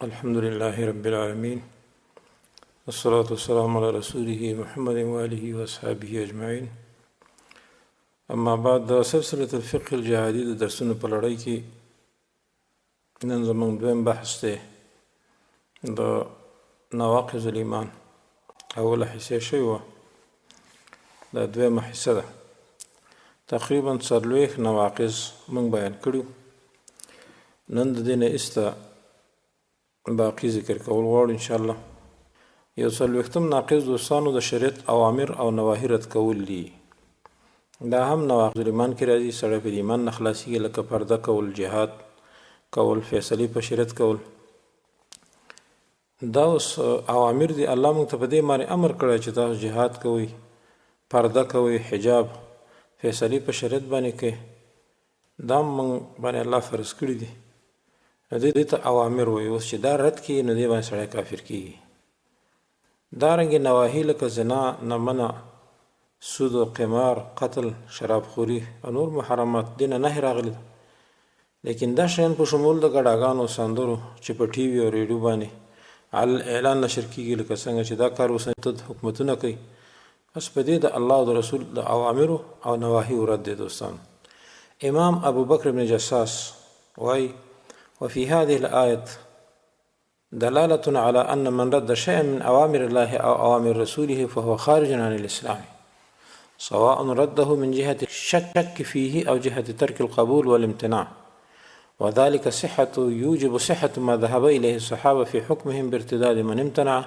الحمد لله رب العالمين والصلاة والسلام على رسوله محمد وآله وأصحابه أجمعين. اما بعد، د سلسله الفقه الجهادي د درسونو په لړۍ کې نن زموږ دویم بحث دی د نواقض الایمان. اوله حصه شوې وه، دا دویمه حصه ده. تقریبا 40 نواقض موږ بیان کړي. نن د دې نه ایسته باقي ذکر کول غواړو انشاءالله. یو 40 ناقض دوستانو د شریعت اوامر او نواهی رد کول دي. دا هم نواقض الایمان کې راځي. سړی په ایمان نه خلاصېږي، لکه پرده کول، جهاد کول، فیصلې په شریعت کول. دا اوس اوامر دي. الله موږ ته په دې باندې امر کړی چې تاسو جهاد کوئ، پرده کوئ، حجاب، فیصلې په شریعت باندې کوئ. دا موږ باندې الله فرض کړي دي. دې ته اوامر وایي. اوس چې دا رد کړي نو دې باندې سړی کافر کېږي. دارنګې نواهي لکه زنا نه منع، سود و قمار، قتل، شراب خوري او نور محرمات دینه نه راغلي. لیکن دا شیان په شمول د ګډاګانو، سندرو چې په ټي وي او ریډیو باندې اعلان نشر کېږي، لکه څنګه چې دا کار اوس حکومتونه کوي. بس په دې د الله او د رسول د اوامرو او نواهي رد دی دوستان. امام ابو بکر بن جساس وایي: وفي هذه الآية دلالة على أن من رد شيئا من أوامر الله أو أوامر رسوله فهو خارج عن الإسلام، سواء رده من جهة الشك فيه أو جهة ترك القبول والامتناع، وذلك يوجب صحة ما ذهب إليه الصحابة في حكمهم بارتداد من امتنع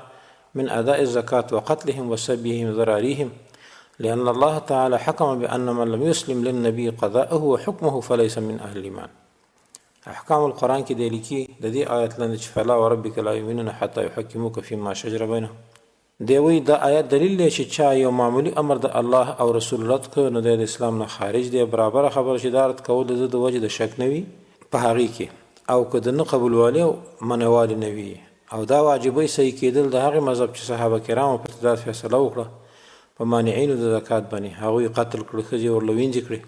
من أداء الزكاة وقتلهم وسبيهم وذراريهم، لأن الله تعالى حكم بأن من لم يسلم للنبي قضاءه وحكمه فليس من أهل الإيمان. احکام القرآن کې د لیکي د دې آیت لاندې چې فلا وربک لا یؤمنون حتی یحکموک فیما شجر بینهم. دی وایي دا آیت دلیل دی چې چا یو معمولی امر د الله او رسول رد کړ نو د اسلام نه خارج دی. برابر خبره چې دا رد کول د وجه د شک نه وي په هغې کې، او که د نه قبولوالي او منوالي نه وي، او دا واجبوي صحیح کېدل د هغې مذهب چې صحابه کرامو په ارتداد فیصله وکړه په مانعینو د زکات باندې، هغوی قتل کړي، ښځې ورله وینځې کړي.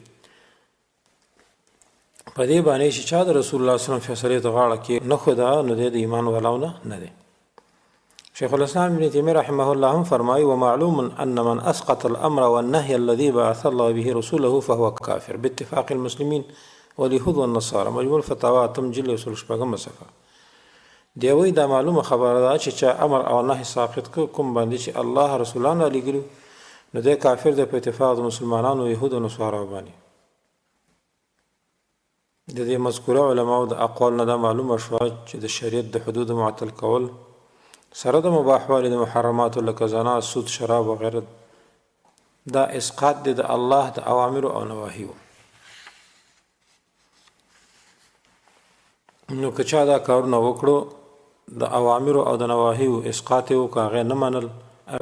په دې باندې چې چا د رسول الله صلی الله علیه وسلم فیصلې ته غاړه کې نه ښوده نو د ایمان والاو نه دی. شیخ الاسلام ابن تیمیه رحمه الله هم فرمایي: ومعلوم ان من اسقط الامر والنهي الذي بعث الله به رسوله فهو كافر باتفاق المسلمين واليهود والنصارى. مجموع الفتاوى تم جلد 106 صفحه. دی وایي دا معلومه خبره ده چې چا امر او نهي ساقط کوم باندې چې الله رسولان علیګلو نو د کافر د په اتفاق د مسلمانانو، يهود او نصارا باندې. د دې مذکوره علماو د اقوال نه دا معلومه شوه چې د شریعت د حدود معطل کول سره د مباحوالي د محرماتو لکه زنا، سود، شراب وغیره دا اسقاط دی د الله د اوامرو او نواهیو. نو که چا دا کارونه وکړو د اوامرو او د نواهیو اسقاط یې وکړو، هغې نه منل،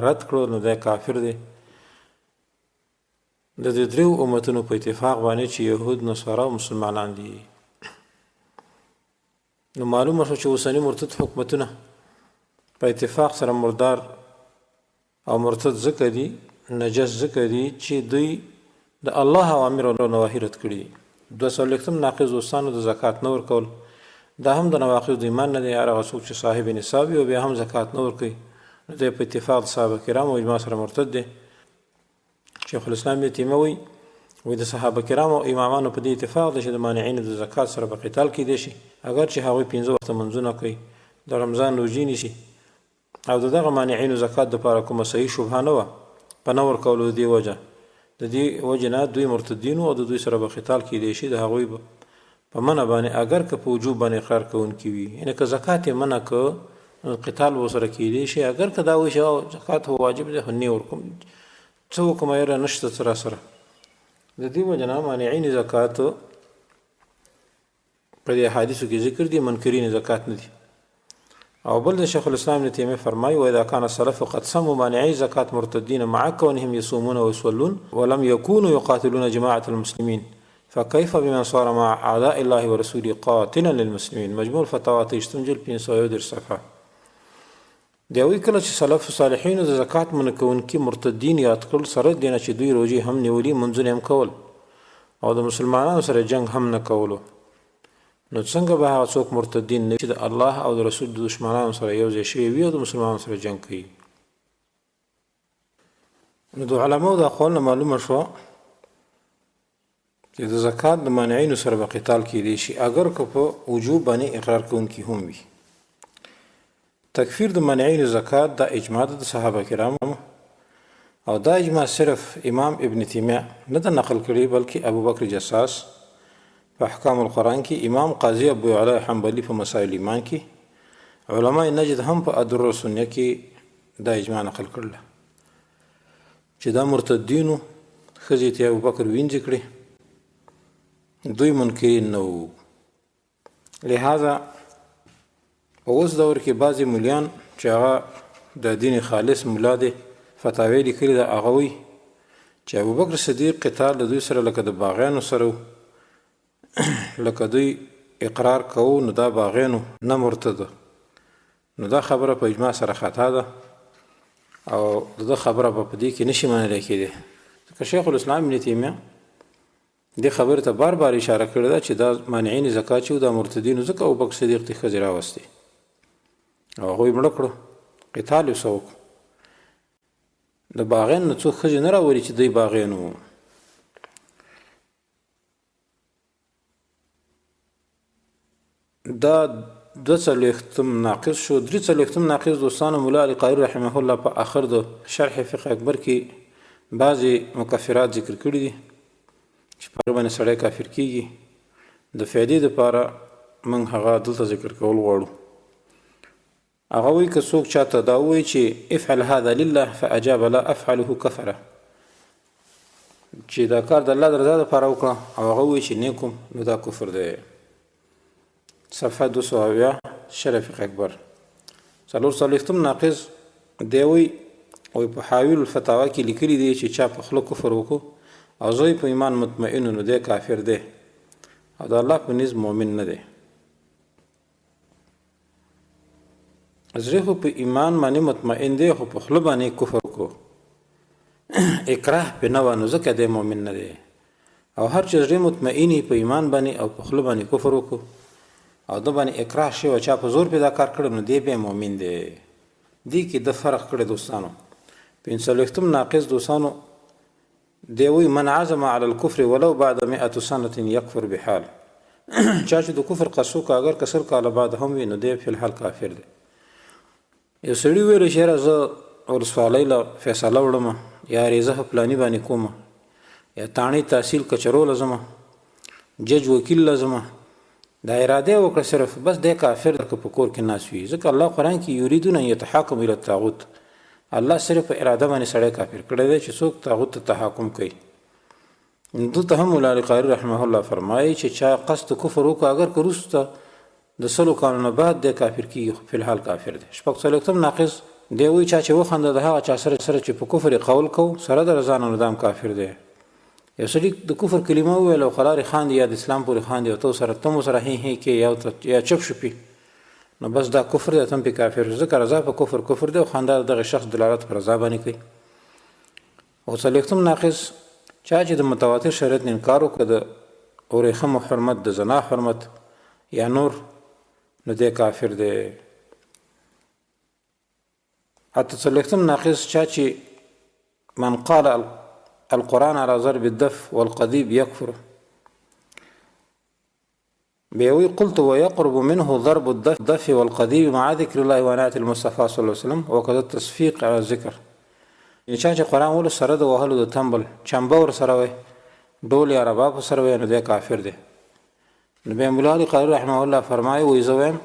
رد کړو، نو دی کافر دی. د دې دریو امتونو په اتفاق باندې چې يهود، نصارا او مسلمانان دي. نو معلومه شو چې اوسني مرتد حکومتونه په اتفاق سره مردار او مرتد ځکه دي، نجس ځکه دي چې دوی د الله اوامر او نواهی رد کړي. 240 ناقض دوستانو د زکات نه ورکول، دا هم د نواقض د ایمان نه دی. هغه څوک چې صاحب نصاب وي او بیا هم زکات نه ورکوي نو دی په اتفاق صحابه کرام او اجماع سره مرتد دی. شیخ الاسلام ابن تیمیه وایي د صحابه کرامو او امامانو په دې اتفاق دی چې د مانعینو د زکات سره به قتال کیدی شي، اگر چې هغوی 15 وخته منځونه کوي، د رمضان روژې نیسي، او د دغه مانعینو زکات دپاره کومه صحیح شبهه نه وه په نه ورکولو. د دې وجه د دې وجې نه دوی مرتدینو او د دوی سره به قتال کیدی شي. د هغوی په منع باندې اگر که په وجوب باندې اقرار کوونکي وي، یعنې که زکات یې منع که قتال به ورسره کیدی شي. اگر که دا وایي چې زکات خو واجب دی خو نه ورکوم، څه وکړم، یاره نشته څه راسره. د دې وجه نه مانعین زکات په دې احادیثو کې ذکر دي، منکرین زکات نه دي. او بل د شیخ الاسلام ابن تیمیه فرمایي: واذا كان السلف قد سموا مانعي زکات مرتدین مع كونهم يصومون ويصلون ولم يكونوا يقاتلون جماعة المسلمين فكيف بمن صار مع اعداء الله ورسوله قاتلا للمسلمين. مجموع الفتاوى 510 صفحه. دی وایي کله چې سلف صالحینو د زکات منع کوونکي مرتدین یاد کړل، سره دې نه چې دوی روژې هم نیولي، منځونه هم کول، او د مسلمانانو سره جنگ هم نه کولو، نو څنګه به هغه څوک مرتدین نه چې د الله او د رسول د دشمنانو سره یو ځای شوي وي او د مسلمانانو سره جنګ کوي. نو د علماو د اقوالو معلومه شوه چې د زکات د مانعینو سره به قتال کیدی شي اگر که په وجوب باندې اقرار کوونکي هم وي. تکفیر د مانعینو زکات دا اجماع د صحابه کرامو او دا اجماع صرف امام ابن تیمیه نه د نقل کړي بلکې ابوبکر جساس په احکام القرآن کې، امام قاضي ابو علی حنبلی په مسائل ایمان کې، علماء نجد هم په ادر السنه کې دا اجماع نقل کړل چې دا مرتدینو ښځې ته ابوبکر وینځې کړې، دوی منکرین نه وو. لہذا په اوس دور کې بعضې مولیان چې هغه د دین خالص مولا دی فتاوی لیکلي ده، هغه وایي چې ابوبکر صدیق قتال د دوی سره لکه د باغیانو سره لکه دوی اقرار کوو نو دا باغیانو نه مرتد، نو دا خبره په اجماع سره خطا ده او دا خبره په دې کې نشي منل کېدی. ځکه شیخ الاسلام ابن تیمیه دې خبره ته بار بار اشاره کړې ده چې دا مانعین زکات چې دا مرتدینو ځکه ابوبکر صدیق ته ښځې راوستې او هغوی مړه کړو، قتال یې څه وکړو. د باغیان نه څوک ښځې نه راولي چې دوی باغیان وو. دا 42 ناقص شو. 43 ناقص دوستانو مولا علی قاری رحمه الله په آخر د شرح فقه اکبر کې بعضی مکفرات ذکر کړي دي چې په باندې سړی کافر کیږي. د فائدې لپاره موږ هغه دلته ذکر کول غواړو. هغه وایي که څوک چاته دا وایي چې افعل هذا لله فاجاب لا افعله کفره، چې دا کار د الله د رضا لپاره وکړه او هغه وایي چې نه کوم، نو دا کفر دی. صفحه 200 شرح فقه اکبر 43 ناقص دی وایي په حاویل الفتاوا کې لیکلي دي چې چا په خوله کفر وکړو او زوی په ایمان مطمئن نو دی کافر دی او د الله په نزد مؤمن نه دی. زه په ایمان باندې مطمئن دی خو په خوله باندې کفر وکړو، اکراه په نه وانه ځکه دی مؤمن نه دی. او هر چې زه مطمئنی په ایمان باندې او په خوله باندې کفر وکړو او د باندې اکراه شي او چا په زور پیدا کار کړو نو دی به مؤمن دی. دی کې د فرق کړی دوستانو. 45 ناقص دوستانو دی وی من عزم على الكفر ولو بعد 100 سنه يكفر بحال. چا چې د کفر قصو کا اگر کسر کاله بعد هم وي نو دی په الحال کافر دی. یو سړی ویل چې راځه ورسوالۍ له فیصله وړم یا ریزه پلانی باندې کوم یا تانی تحصیل کچرو لازم جج وکیل لازم، دا اراده وکړه صرف بس د کافر په کور کې ناس وي. ځکه الله قرآن کې یریدون یتحاکم الی الطاغوت، الله صرف اراده باندې سړی کافر کړی دی چې څوک طاغوت ته تحاکم کوي. دلته هم مولا علی قاری رحمه الله فرمایي چې چا قصد کفر وکړه اگر که وروسته د 100 کالونو بعد د کافر کیږي په الحال کافر دی. 46 ناقص دی وایي چا چې وخنده د هغه چا سره چې په کفر قول کو سره د رضا نه دام کافر دی. یو سړي د کفر کلمه وویل او خلارې خاندي یا د اسلام پورې خاندي او تو سره تم سره هی کې یا چپ شپي نو بس دا کفر دی، تم په کافر. ځکه رضا په کفر دی او خندا دغه شخص دلالت پر رضا باندې کوي. او 40 ناقص چا چې د متواتر شریعت نه انکار وکړ د اورخم حرمت د زنا حرمت یا نور نو دی کافر دی. 40 ناقص چا چې من قال القرآن على ضرب الدف والقضيب يكفر، بيوي قلت ويقرب منه ضرب الدف والقضيب مع ذكر الله ونعت المصطفى صلى الله عليه وسلم وكذا التصفيق على الذكر. يعني چې قرآن ول سره د وهلو د تنبل چمبور سره وي ډول یا رباب سره وي نو دی کافر دی. نبی مولا علی قاری رحمه الله فرمایي وي زویم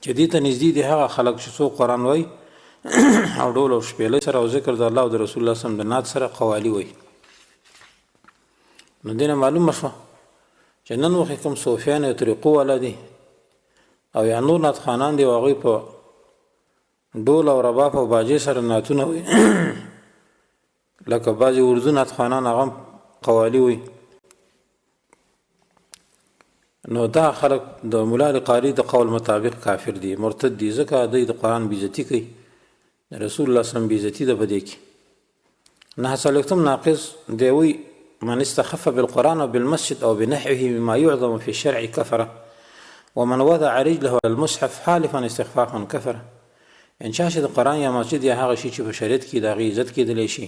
چې دې ته نږدې دي هغه خلق چې څو قرآن وایي او ډول او شپېلې سره او ذکر د الله او د رسول الله صلی الله علیه وسلم د نعت سره قوالی وایي. نو دینه معلومه شوه چې نن وخت کوم صوفیان او طریقو والا دي او یا نور نعت خوانان دي او هغوی په ډول او رباب او باجې سره نعتونه وایي لکه بعضې اردو نعت خوانان هغه قوالی وایي. نو دا خلق د مولا علی قاری د قول مطابق کافر دي، مرتد دي، ځکه دوی د قرآن بېعزتي کوي، رسول الله صلی الله علیه وسلم بېعزتي ده په دې کې. 49 ناقص دی وایي من استخف بالقرآن او بالمسجد او بنحوه مما يعظم في الشرع كفره. ومن وضع رجله على المصحف حالفا استخفافا کفر. ان چا چې د قرآن یا مسجد یا هغه شي چې په شریعت کې د هغې عزت کېدلی شي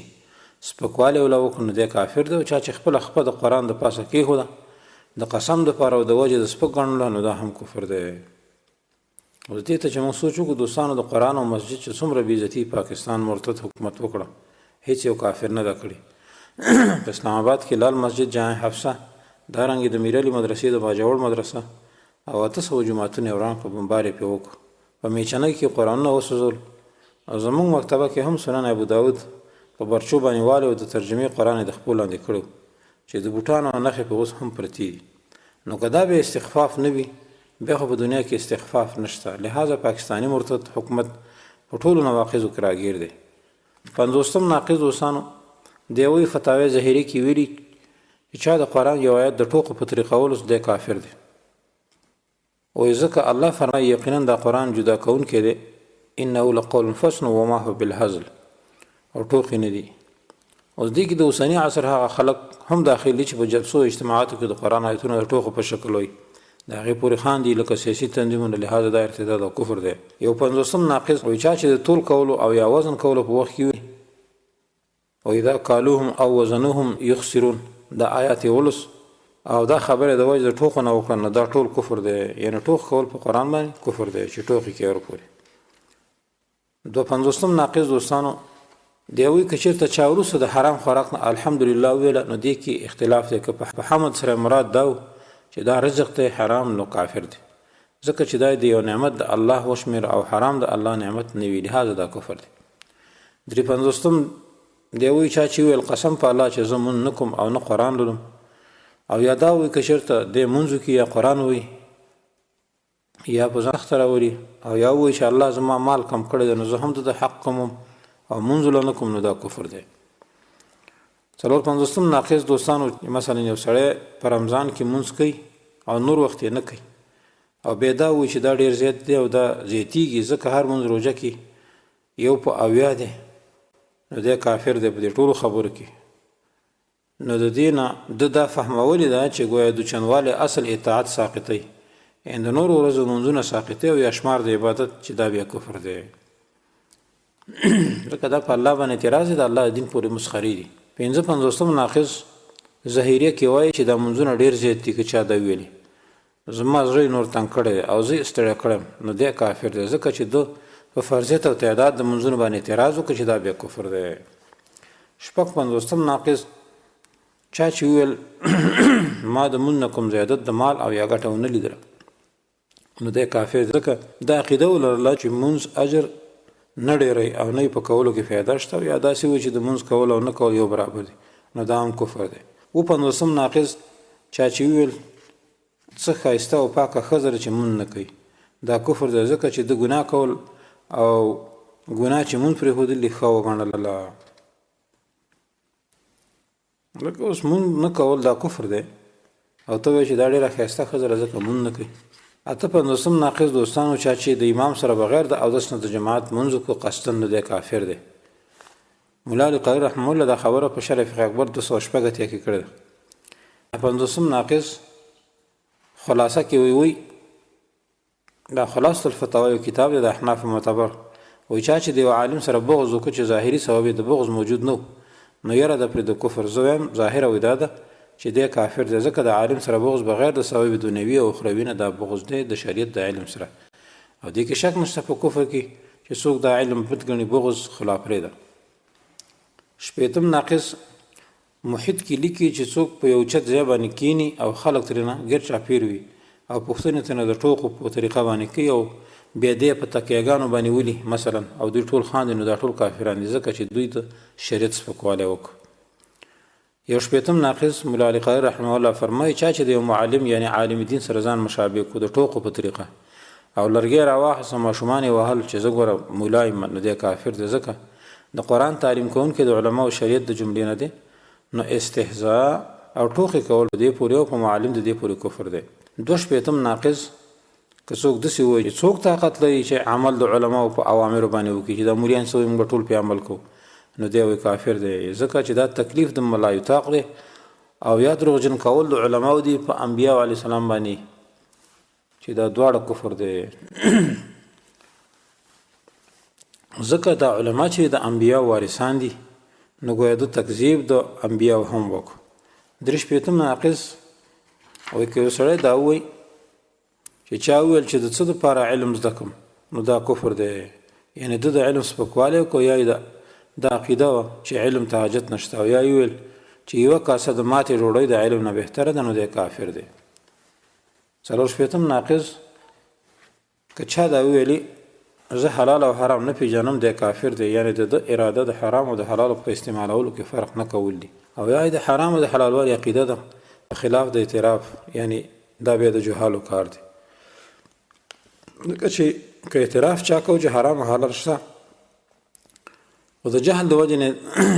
سپکوالی وله وکړو نو دی کافر دی. او چا چې خپله خپه د قرآن د پاسه کېښوده د قسم دپاره او د وجې د سپک ګڼله نو دا هم کفر دی. اوس دې ته چې موږ سوچ وکړو دوستانو د قرآن او مسجد چې څومره بېعزتي پاکستان مرتد حکومت وکړه هیڅ یو کافر نه ده کړې. په اسلام آباد کې لال مسجد جامع حفصه دارنګې د میرعلي مدرسې د باجوړ مدرسه او 800 جوماتونه یې وران کړه بمبار یې پرې وکړو. په میچنۍ کې قرآنونه وسوځول او زموږ مکتبه کې هم سنن ابو داود په برچو باندې والي او د ترجمې قرآن یې د خپو لاندې کړو چې د بوټانو نښې په اوس هم پرتې دي. نو که دا به استخفاف نه وي بیا خو په دنیا کې استخفاف نشته. لہذا پاکستانی مرتد حکومت په ټولو نواقضو کې راګیر دی. 50 ناقض دوستانو د یوې فتاوی ظاهري کې ویلي چې چا د قرآن یو آیت د ټوکو په طریقه ولوست دی کافر دی. وایي ځکه الله فرمایي یقینا دا قرآن جدا کوونکی دی انه لقول فصل وما هو بالهزل او ټوکې نه دي. اوس دې کې د اوسني عصر هغه خلک هم داخلي چې په جلسو اجتماعاتو کې د قرآن آیتونه د ټوکو په شکل وایي د هغې پورې خاندي لکه سیاسي تنظیمونه. لهذا دا ارتداد او کفر دی. یو 50 ناقض وایي چا چې د تول کولو او یا وزن کولو په وخت کې وي واذا قالوهم او وزنوهم يخسرون دا آیات ولس او دا خبره د وجه د ټوکو نه وکړه دا ټول کفر دی. یعنی ټوک کول په قرآن باندې کفر دی چې ټوکې کې ورپورې. 52 ناقض دوستانو د یوې که چېرته چا وروسته د حرام خوراک نه الحمدلله ویله نو دې کې اختلاف دی که په حمد سره مراد دا چې دا رزق دی حرام نو کافر دی ځکه چې دا د یو نعمت د الله وشمېر او حرام د الله نعمت نه وي لهذا دا کفر دی. 53 د یوې چا چې ویل قسم په الله چې زه مونځ نه کوم او نه قرآن لولم او یا دا وایي که چېرته د مونځو کې یا قرآن وایي یا په ځان اخته راولي او یا وایي چې الله زما مال کم کړی دی نو زه هم د حق کمم او مونځ نه کوم نو دا کفر دی. 54 ناقص دوستانو مثلا یو سړی په رمضان کې مونځ کوي او نور وخت یې نه کوي او بیا دا وایي چې دا ډېر زیات دی او دا زیاتېږي ځکه هر مونځ روژه کې یو په اویا دی نو دی کافر دی په دې ټولو خبرو کې. نو د دې نه د دا فهمولې ده چې ګویا د چندوالي اصل اطاعت ساقطوي د نورو ورځو مونځونه ساقطوي او یا شمار د عبادت چې دا بیا کفر دی ځکه دا په الله باندې اعتراض دی د الله دین پورې مسخري دي. 55 ناقص ظاهریه کې وایي چې دا مونځونه ډېر زیات دي که چا دا ویلي زما زړه نور تنګ کړی او زه ستړی کړم نو دی کافر دی ځکه چې ده په فرضیت او تعداد د مونځونو باندې اعتراض وکړي چې دا بیا کفر دی. 56 ناقص چا چې ویل ما د مونځ نه کوم زیادت د مال او یا ګټه ونه لیدله نو دی کافر دی ځکه دا عقیده ولرله چې مونځ اجر نه ډېری او نه په کولو کې فایده شته او یا داسې وایي چې د مونځ کول او نه کول یو برابر دي نو دا هم کفر دی. 55 ناقص چا چې ویل څه ښایسته او پاکه ښځه چې مونځ نه کوي دا کفر دی ځکه چې د ګناه کول او ګناه چې مونځ پرېښودل ښه وګڼله لکه اوس مونځ نه کول دا کفر دی او ته وایې چې دا ډېره ښایسته ښځه ده ځکه مونځ نه کوي. 58 ناقص دوستانو چا چې د امام سره بغیر د اودس نه د جماعت مونځ وکړو قصدن نو دی کافر دی. ملا علي قاري رحمه الله دا خبره په شرح فقه اکبر 280 کې کړې ده. 50 ناقص خلاصه کې وی دا خلاصه الفتاوی یو کتاب دی د احناف معتبر وایي چا چې د یو عالم سره بغض وکړو چې ظاهري سبب د بغض موجود نه نو یره د پرې د کفر زه وایم ظاهره وی دا ده چې دی کافر دی ځکه د عالم سره بغض بغیر د سبب دنیوي او اخروي نه دا بغض دی د شریعت د علم سره او دې کې شک نشته په کفر کې چې څوک د علم بد ګڼي بغض خلا پرېږده. 60 ناقص محیط کې لیکي چې څوک په یو چت ځای باندې کینی او خلک ترېنه ګرد چاپېر وي او پوښتنې ترېنه د ټوکو په طریقه باندې کوي او بیا دی په تکیهګانو باندې ولي مثلا او دوی ټول خاندي نو دا ټول کافران دي ځکه چې دوی د شریعت سپکوالی وکړو. یو 60 ناقص ملا علي قاري رحمه الله فرمایي چا چې د یو معلم یعنی عالم دین سره ځان مشابه کو د ټوکو په طریقه او لرګی راواخیسته ماشومان یې وهل چې زه ګوره مولا یم نو دی کافر دی ځکه د قرآن تعلیم کوونکي د علماو شریعت د جملې نه دی نو استهزاء او ټوکې کول په دې پورې او په معلم د دې پورې کفر دی. 62 ناقص که څوک داسې وایي چې څوک طاقت لري چې عمل د علماو په اوامرو باندې وکړي چې دا مولیان څه وایي موږ ټول پرې عمل کوو نو دی وایي کافر دی ځکه چې دا تکلیف د ملا یطاق دی او یا دروغجن کول د علماو دي په انبیاء علیه السلام باندې چې دا دواړه کفر دی. ځکه دا علما چې د انبیا وارثان دي نو ګویا د تکذیب د انبیا هم وکړو. درش پیتم ناقص او که سره دا وای چې چا ویل چې د څه لپاره علم زده کوم نو دا کفر دی، یعنی د علم سپکوالی کو یا د عقیده چې علم ته حاجت نشته، او یا ویل چې یو کاسه د ماتې ډوډۍ د علم نه بهتره ده نو دی کافر دی. څلور شپیتم ناقص که چا دا ویلي زه حلال او حرام نه پیژنم دی کافر دی، یعنی د اراده د حرام او د حلال په استعمالولو کې فرق نه کول دي، او یا د حرام او د حلال والی عقیده ده خلاف د اعتراف، یعنی دا به د جهالو کار دی. چې که اعتراف چا کو چې حرام او حلال شته او د جهل د وجې نه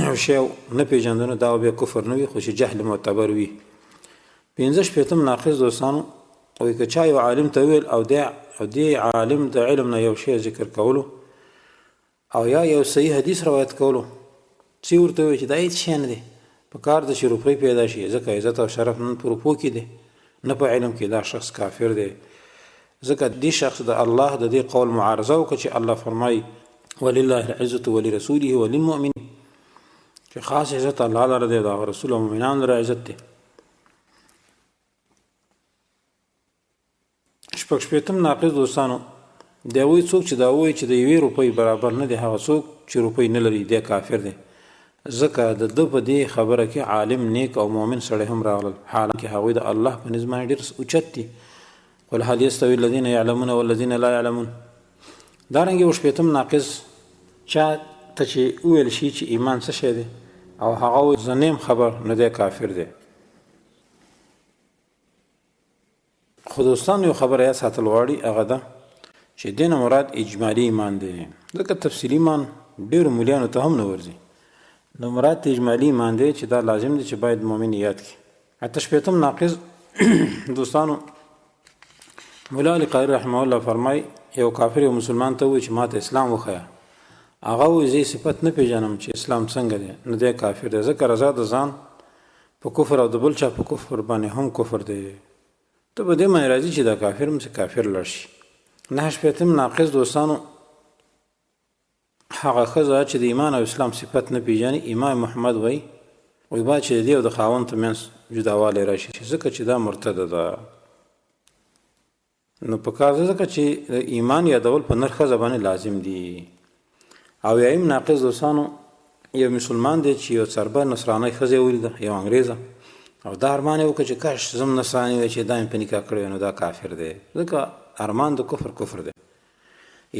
یو شی نه پیژندنه دا به کفر نه وي، خو چې جهل معتبر وي. پنځه شپیتم ناقص دوستانو او که چا یو عالم ته ویل او دی عالم د علم نه یو شی ذکر کولو او یا یو صحیح حدیث روایت کولو چې ورته وي چې دا هیڅ شی نه دی، په کار د چې روپۍ پیدا شي، ځکه عزت او شرف نن په روپو کې دی نه په علم کې، دا شخص کافر دی. ځکه دې شخص د الله د دې قول معارضه وکړه چې الله فرمایي ولله العزة ولرسوله وللمؤمنین، چې خاص عزت الله لره دی، د رسول او مؤمنانو لره عزت دی. شپږ شپیتم ناقص دوستانو دی وایي څوک چې دا وایي چې د یوې روپۍ برابر نه دی هغه څوک چې روپۍ نه لري دی کافر دی. ځکه د ده په دې خبره کې عالم نیک او مؤمن سړی هم راغلل، حالانکه هغوی د الله په نظم باندې ډېر اوچت دي. قل هل یستوي الذین یعلمون والذین لا یعلمون. دارنګې یو شپیتم ناقص چا ته چې وویل شي چې ایمان څه شی دی او هغه وایي زه نیم خبر نه دی کافر دی. خو دوستان یو خبره یاد ساتل غواړي هغه ده چې دې نه مراد اجمالي ایمان دی، ځکه تفصیلي ایمان ډېرو مولیانو ته هم نه ورځي، نو مراد اجمالي ایمان دی چې دا لازم دی چې باید مؤمن یاد کړي. اته شپیتم ناقص دوستانو مولا علی قاری رحمه الله فرمای یو کافر یو مسلمان ته وایي چې ما ته اسلام وښیه، هغه وایي زه صفت نه پیژنم چې اسلام څنګه دی، نو دی کافر دی. ځکه رضا د ځان په کفر او د بل چا په کفر باندې هم کفر دی، ته په دې باندې راځي چې دا کافر هم کافر لړ شي. نه شپیتم ناقص دوستانو هغه ښځه چې د ایمان او اسلام صفت نه پیژني، امام محمد وایي باید چې د دې او د خاوند ترمنځ جداوالی راشي، ځکه چې دا مرتده ده. نو په کار ځکه چې ایمان یادول په نر ښځه باندې لازم دي. او یایم ناقص دوستانو یو مسلمان دی چې یو څربه نصرانی ښځه ولیده، یو انګریزه، او دا ارمان یې وکړه چې کاش زم نصراني وی چې دا مې په نکاح کړی نو دا کافر دی، ځکه ارمان د کفر دی.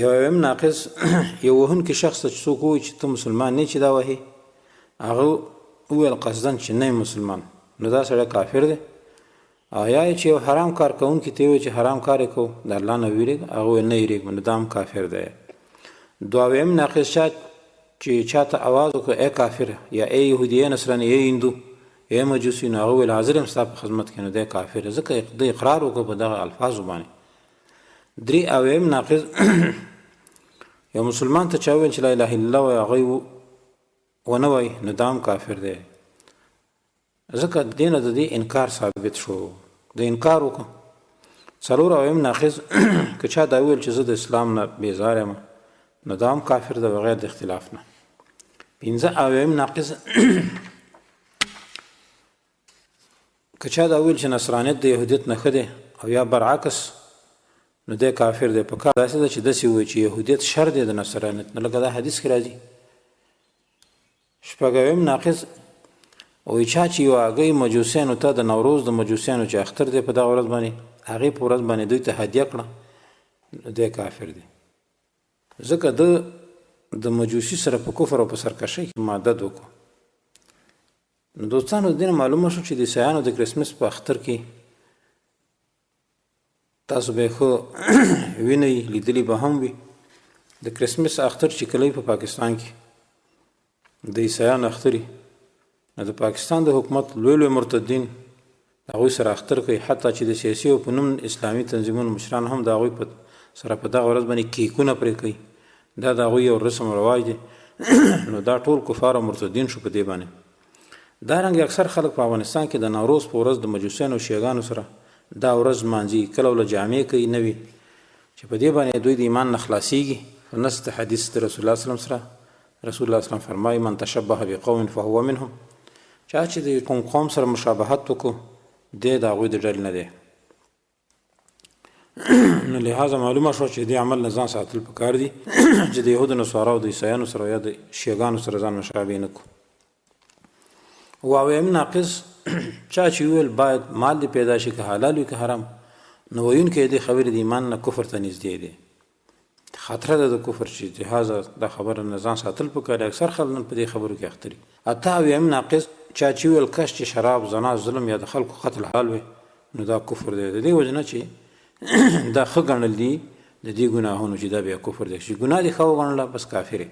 یو ناقص یو وهونکی شخص چې څوک وایي چې ته مسلمان نه چې دا وایي، هغه وویل قصدن چې نه مسلمان، نو دا سړی کافر دی. یا چې یو حرام کار کوونکی ته وایي چې حرام کار یې کوو د الله نه ویرېږه، هغه وایي نه یېرېږم، نو دا هم کافر دی. دویم ناقص چې چاته اواز وکړه ای کافر یا ای یهودي ای نصراني ای هندو ای مجوسي، نو هغه ویل حاضر یم ستا په خدمت کې، نو دی کافر دی، ځکه د اقرار وکړه په دغه الفاظو باندې. درې اویم ناقص یو مسلمان ته چا ویل چې لا اله الا الله وایي هغه ونه وایي، نو دا هم کافر دی، ځکه دې نه د دې انکار ثابت شو، د انکار وکړه. څلور اویم ناقص که چا دا ویل چې زه د اسلام نه بیزار یم، نو دا هم کافر دی بغیر د اختلاف نه. پنځه اویم ناقص که چا دا ویل چې نصرانیت د یهودیت نه ښه دی او یا برعکس، نو دی کافر دی. په کار داسې ده چې داسې وایي چې یهودیت شر دی د نصرانیت نه، لکه دا حدیث کې راځي. شپږویم ناقص وایي چا چې یو هګۍ مجوسیانو ته د نوروز د مجوسیانو چې اختر دی په دغه ورځ باندې، هغې په ورځ باندې دوی ته هدیه کړه، نو دی کافر دی، ځکه د مجوسي سره په کفر او په سرکشۍ کې مادت وکړو. نو دوستانو د دې نه معلومه شو چې د عیسایانو د کرسمس په اختر کې تاسو به ښه وینئ، لیدلي به هم وي. د کرسمس اختر چې کله په پاکستان کې د عیسایانو اختر نو د پاکستان د حکومت لوی مرتدین هغوی سره اختر کوي، حتی چې د سیاسي او په نوم اسلامي تنظیمونو مشران هم د هغوی سره په دغه ورځ باندې کیکونه پرې کوي، دا د هغوی یو رسم او رواج دی. نو دا ټول کفار او مرتدین شو په دې باندې. دارنګه اکثر خلک په افغانستان کې د نوروز په ورځ د مجوسیانو او شیعاګانو سره دا ورځ مانځي کله ول جامع کوي نوي چې په دې باندې دوی د ایمان نه خلاصيږي نست حدیث د رسول الله صلی الله علیه وسلم رسول الله صلی الله علیه وسلم فرمایي من تشبه بقوم فهو منهم چا چې د قوم سره مشابهت وکړو د هغوی د ډلې نه دی نو لهذا معلومه شو چې دې عمل نه ځان ساتل پکار دي چې د یهودو نصارا او د عیسایانو سره یا د شیعاګانو سره ځان مشابه نه کړو واویم ناقص چا چې ویل باید مال دی پیدا شي که حلال وي که حرام نو ویونکي دې خبرې د ایمان نه کفر ته نږدې دي خطر ده د کفر چې لهذا دا خبره نه ځان ساتل پکار دي اکثر خلک په دې خبرو کې اخته دي اته ویم ناقص چا چې ویل کش چې شراب زنا ظلم یا د خلکو قتل حلال وي نو دا کفر دی د دې وجه نه چې دا ښه ګڼل دي د دې ګناهونو چې دا بیا کفر دی چې ګناه دي ښه وګڼله بس کافر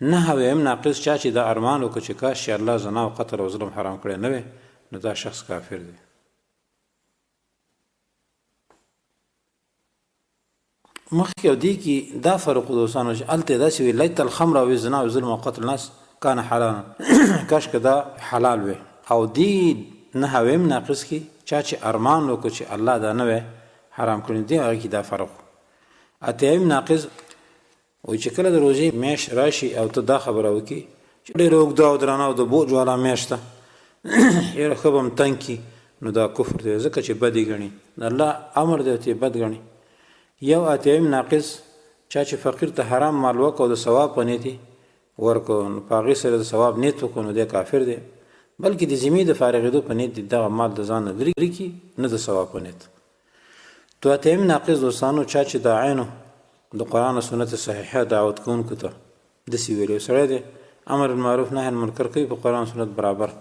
نه ویم ناقص چا چې دا ارمان وکړي چې کاش چې الله زنا او قتل او ظلم حرام کړی نه وي نو دا شخص کافر دی مخکې او دې کې دا فرق دوستانو چې هلته داسې وي لیت الخمر او زنا او ظلم او قتل ناس کان حلالا کاش که دا حلال وي او دې نه ویم ناقص کې چا چې ارمان وکړي چې الله دا نه وي حرام کړی دی هغه کې دا فرق اتیم ناقص وای چې کله د روزي میش راشي او ته دا خبره وکي چې ډېر اوږده او درانه او د بوج والا میشته یره خبم تنکی نو دا کفر دی ځکه چې بدی غني الله امر دی چې بد غني یو اتیم ناقص چا چې فقیر ته حرام مال وکاو د ثواب پنيتي ورکو نو پاغي سره د ثواب نیت وکړو نو دی کافر دی بلکې د زمي د فارغېدو پنيت دغه مال د ځان نه لري کی نه د ثواب پنيت تو اتیم ناقص دوستانو چا چې د عینو د قرآن او سنت صحیحه دعوت کوونکو ته داسې ویلي سړی دی امر بالمعروف نهي عن المنکر کوي په قرآن او سنت برابر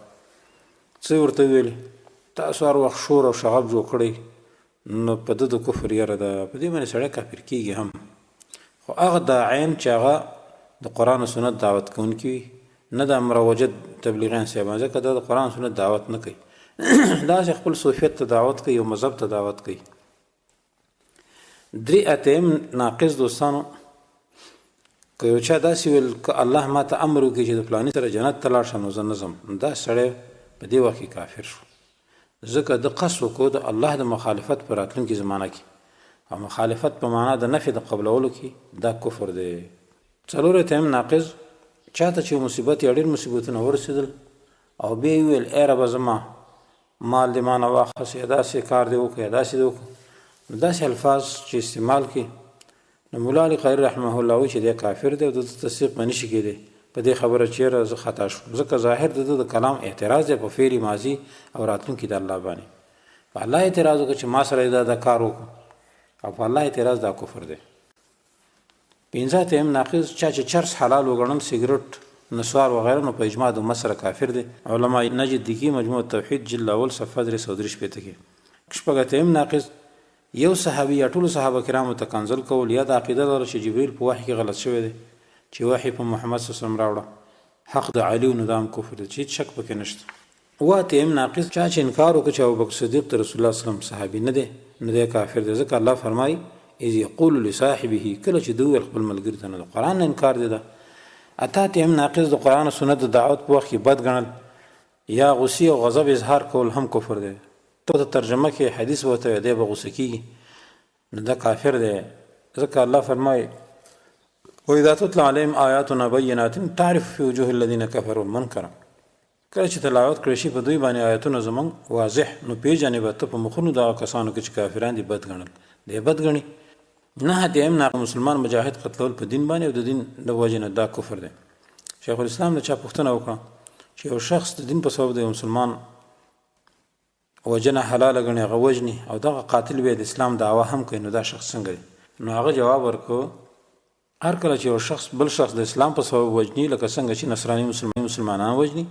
څه ورته ویلي تاسو هر وخت شور او شغب جوړ کړئ نو په ده د کفر یاره ده په دې باندې سړی کافر کېږي هم خو هغه د عین چې هغه د قرآن او سنت دعوت کوونکي وي نه د مروجه تبلیغیان صاحبان ځکه دا د قرآن او سنت دعوت نه کوي داسې خپل صوفیت ته دعوت کوي او مذهب ته دعوت کوي درې اتیم ناقص دوستانو که یو چا داسې ویل که الله ما ته امر وکړي چې د فلاني سره جنت ته لاړ شه نو زه نه ځم دا سړی په دې وخت کې کافر شو ځکه د قصد وکړو د الله د مخالفت په راتلونکي زمانه کې او مخالفت په معنا د نفي د قبلولو کې دا کفر دی څلور اتیم ناقص چاته چې مصیبت یا ډېر مصیبتونه ورسېدل او بیا یې ویل ای ربه زما مال دې ما نه واخیست یا داسې کار دې وکړه یا داسې دې وکړه داسې الفاظ چې استعمال کړي نو مولا علی قاری رحمه الله وایي چې دی کافر دی او د تصدیق به نشي کېدی په دې خبره چیرې زه خطا شوم ځکه ظاهر د کلام اعتراض دی په فعل ماضي او راتلونکي د الله باندې په الله اعتراض وکړي چې ما سره دا کار وکړو او په الله اعتراض دا کفر دی پنځه اتیم ناقص چا چې چرس حلال وګڼل سیګریټ نسوار وغیره نو په اجماع د امت سره کافر دی علما نجد دګي مجموع توحید جل اول صفحه 333 کې شپږ اتیم ناقص یو صحابي یا ټول صحابه کرامو ته کنزل کول یا د عقیده لري چې جبرئیل په وحی کې غلط شوی دی چې وحی په محمد صلی الله علیه وسلم راوړه حق د علی او ندام کفر دی چې شک پکې نشته واته ام ناقص چا چې انکار وکړي چې ابوبکر صدیق ته رسول الله صلی الله علیه وسلم صحابي نه دی نه دی کافر دی ځکه الله فرمایي اذ یقول لصاحبه کله چې دوی خپل ملګری ته نه قرآن نه انکار دی دا اته ام ناقص د قرآن او سنت د دعوت په وخت کې بد ګڼل یا غصه او غضب اظهار کول هم کفر دی ته ترجمه کې حدیث وته دی به غصه کیږي نو دا کافر دی ځکه الله فرمایي وإذا تتلى عليهم آياتنا بينات تعرف في وجوه الذين كفروا المنكر کله چې تلاوت کړی شي په دوی باندې آیاتونه زمون واضح نو پیژنې به ته په مخونو دا کسانو کې چې کافران دي بد ګڼل دی بد ګڼي نه دې امنا مسلمان مجاهد قتلول په دین باندې او د دین د وجه نه دا کفر دی شیخ الاسلام د چا پوښتنه وکړه چې یو شخص د دین په سبب د مسلمان وجنه حلال غني غوجني او دغه قاتل به د اسلام دعوه هم کوي نو دا شخص څنګه دی نو هغه جواب ورکړ هر کله چې یو شخص بل شخص د اسلام په سبب وجني لکه څنګه چې نصراني مسلمانان وجني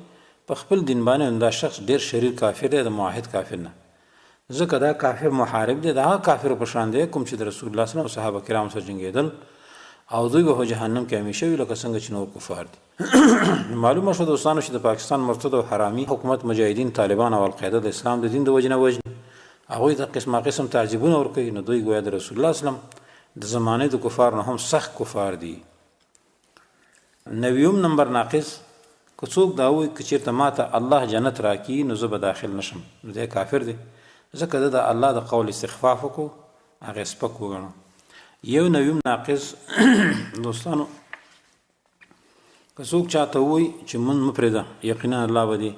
په خپل دین باندې دا شخص ډیر شریر کافر دی د موحد کافر نه ځکه دا کافر محارب دی دا کافر په شان دی کوم چې د رسول الله صلی الله علیه وسلم صحابه کرام سره جنگیدل او دوی به جهنم کې همیشه وي لکه څنګه چې نور کفار دي معلومه شو دوستانو چې د پاکستان مرتد او حرامي حکومت مجاهدین طالبان او القاعده د اسلام د دین د وجنه وجني هغه د قسم تعجبونه ور کوي نو دوی ګویا د رسول الله صلی الله علیه وسلم د زمانه د کفار نه هم سخت کفار دي نویم نمبر ناقص که څوک دا وایي چې چیرته ماته الله جنت راکړي نو زه به داخل نشم نو دی کافر دی ځکه د الله د قول استخفاف وکړو هغه سپک وګڼو. یو نویم ناقص دوستانو که څوک چاته وایي چې من مه پرېږده یقینا الله به دې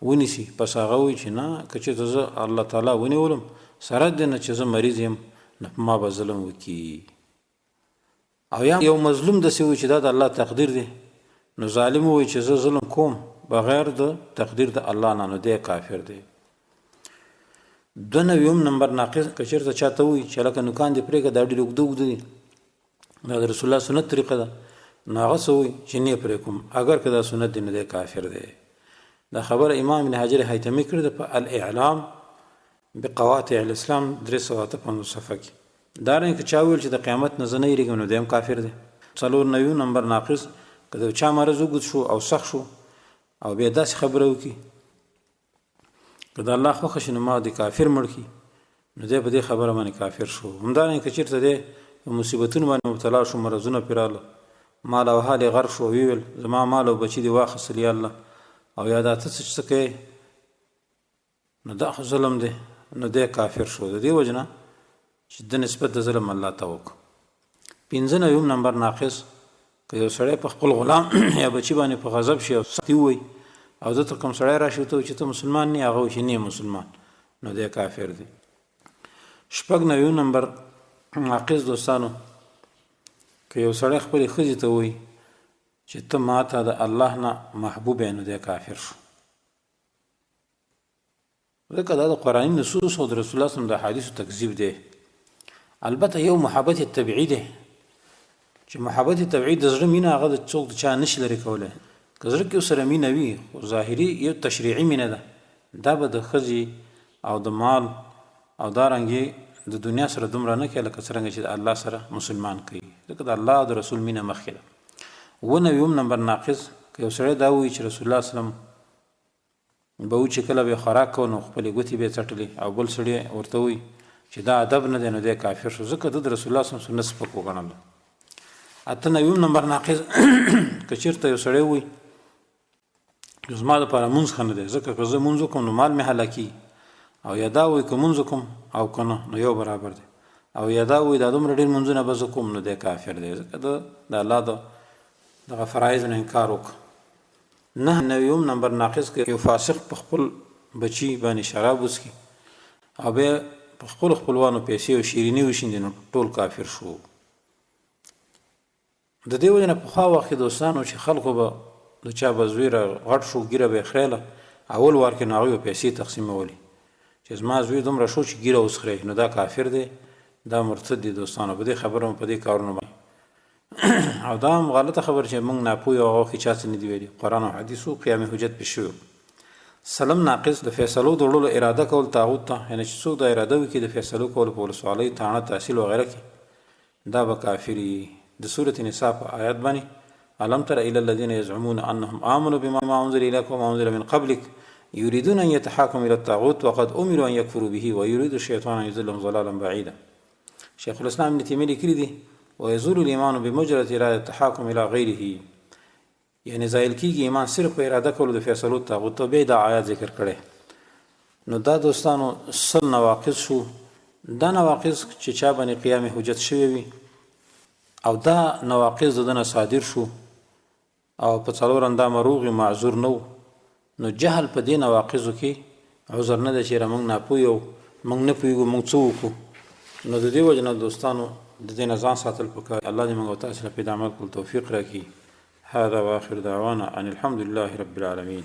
ونیسي، پس هغه وایي چې نه که چېرته زه الله تعالی ونیولم سره دې نه چې زه مریض یم نه په ما به ظلم وکړي. او یا یو مظلوم داسې وایي چې دا د الله تقدیر دی، نو ظالم وایي چې زه ظلم کوم بغیر د تقدیر د الله نه، نو دی کافر دی. 92 نمبر ناقص که چېرته چاته وایي چې هلکه نوکان دې پرېږده دا ډېر اوږده اوږده دي، دا د رسول الله سنت طریقه ده، نو هغه څه وایي چې نه پرې کوم اگر که دا سنت دی نو دی کافر دی. دا خبره امام ابن حجر حیتمي کړې ده په الاعلام بقواطع الاسلام 358 صفحه کې. دارنګه که چا ویل چې د قیامت نه زه نه یېرېږم نو دی هم کافر دی. 94 نمبر ناقص که د چا مرض اوږد شو او سخت شو او بیا داسې خبره وکړي که د الله خوښه شي نو ما د کافر مړ کړي نو دی په دې خبره باندې کافر شو. همدارنګه که چېرته دی مصیبتونو باندې مبتلا شو، مرضونه پرې راغله، مال او حال یې غرق شو، ویل زما مال او بچي دې واخیستل یا الله، او یا دا ته څه کوې نو دا خو ظلم دی، نو دی کافر شو. د دې وجه نه چې د نسبت د ظلم الله ته وکړو. 95 نمبر ناقص که یو سړی په خپل غلام یا بچي باندې په غضب شي او سختي ووایي او دته کوم سړی راشي ورته وایي چې ته مسلمان نه یې، هغه وایي چې نه مسلمان، نو دی کافر دی. 96 نمبر ناقص دوستانو که یو سړی خپلې ښځې ته وایي چې ته ماته د الله نه محبوب یې، نو دی کافر شو. ځکه دا د قرآني نصوص او د رسول الله صلی الله علیه وسلم د حدیثو تکذیب دی. البته یو محبت طبیعي دی چې محبت طبیعي د زړه مینه هغه د څوک د چا نشي لرې کولی. که زړه کې ورسره مینه وي خو ظاهري یو تشریعي مینه ده، دا به د ښځې او د مال او دارنګې د دنیا سره دومره نه کوي لکه څرنګه چې د الله سره مسلمان کوي، ځکه د الله او د رسول مینه مخکې ده. 99 نمبر ناقص که یو سړی دا وایي چې رسول الله صلی الله علیه وسلم به و چې کله به خوراک کوو نو خپلې ګوتې به یې څټلې او بل سړی ورته وایي چې دا ادب نه دی نو دی کافر شو، ځکه د رسول الله صلی الله علیه وسلم سنت سپک وګڼله. 98 نمبر ناقص که چېرته یو سړی وایي چې زما دپاره مونځ ښه نه دی، ځکه که زه مونځ وکړم نو مال مې هلاکي، او یا دا وایي که مونځ وکړم او که نه نو یو برابر دی، او یا دا وایي دا دومره ډېر مونځونه به زه کوم نو دی کافر دی، ځکه د الله دغه فرایضو نه انکار وکړه. 99 نمبر ناقص که یو فاسق په خپل بچي باندې شراب وڅښي او بیا په خپلو خپلوانو پیسې او شیریني وشیندي نو ټول کافر شو. د دې وجه نه پخوا وخت کې دوستانو چې خلکو به د چا به زوی غټ شو ګیره به یې خریله، اول وار کې نو هغوی به پیسې تقسیمولې چې زما زوی دومره شو چې ګیره اوس خري، نو دا کافر دی، دا مرتد دی دوستانو. په دې خبره په دې کارونه باندې او دا هم غلطه خبر چې موږ ناپوهه او هغه کې چا څه نه دي ویلي، قرآن او حدیثو قیام حجت پې شوی. سلم ناقص د فیصلو د وړلو اراده کول طاغوت ته، یعنې چې څوک د اراده وکړي د فیصلو کولو په ولسوالۍ تاڼه تحصیل وغیره کې دا به کافر وي. د سورة نساء په آیات باندې الم تر الی الذین یزعمون انهم آمنوا بما انزل الیک وما انزل من قبلک یریدون ان یتحاکموا الی الطاغوت وقد امروا ان یکفروا به ویرید الشیطان ان یضلهم ضلالا بعیدا. شیخ الاسلام ابن تیمیه لیکلي دي ويزول الايمان بمجرد اراده التحاكم الى غیره، یعنی زایل کیږي ایمان صرف په اراده کولو د فیصلو طاغوت ته. به دا آیات ذکر کړي نو دا دوستانو سل نواقص شو. دا نواقص چې چا باندې قیام حجت شوی وي او دا نواقص دنه صادر شو او په څلور اندامه روغ معذور نو جهل په دې نواقصو کې عذر نه ده چې موږ ناپوه یو موږ نه پوهیږو موږ څه وکړو. نو د دې وجه نه دوستانو د دې نه ځان ساتل پکار. الله دې موږ او تاسو له په عمل کول توفیق راکړي. هذا واخر دعوانا ان الحمد لله رب العالمين.